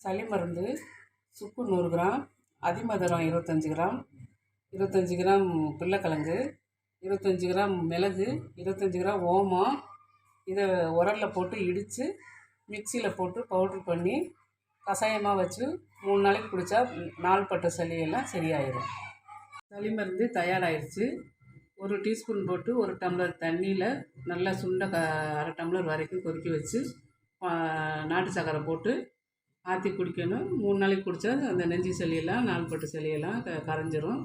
சளி மருந்து சுக்கு 100 கிராம், அதிமதுரம் 25 கிராம், 25 கிராம் பிள்ளைக்கிழங்கு, 25 கிராம் மிளகு, 25 கிராம் ஓமம். இதை உரலில் போட்டு இடித்து மிக்சியில் போட்டு பவுட்ரு பண்ணி கஷாயமாக வச்சு 3 நாளைக்கு குடித்தா நாள்பட்ட சளியெல்லாம் சரியாயிடும். சளி மருந்து தயாராகிடுச்சு. 1 டீஸ்பூன் போட்டு 1 டம்ளர் தண்ணியில் நல்லா சுண்ட அரை டம்ளர் வரைக்கும் கொதிக்க வச்சு நாட்டு சர்க்கரை போட்டு ஆற்றி குடிக்கணும். 3 நாளைக்கு குடித்தா அந்த நெஞ்சு சளியெல்லாம் நாள்பட்ட சளியெல்லாம் கரைஞ்சிரும்.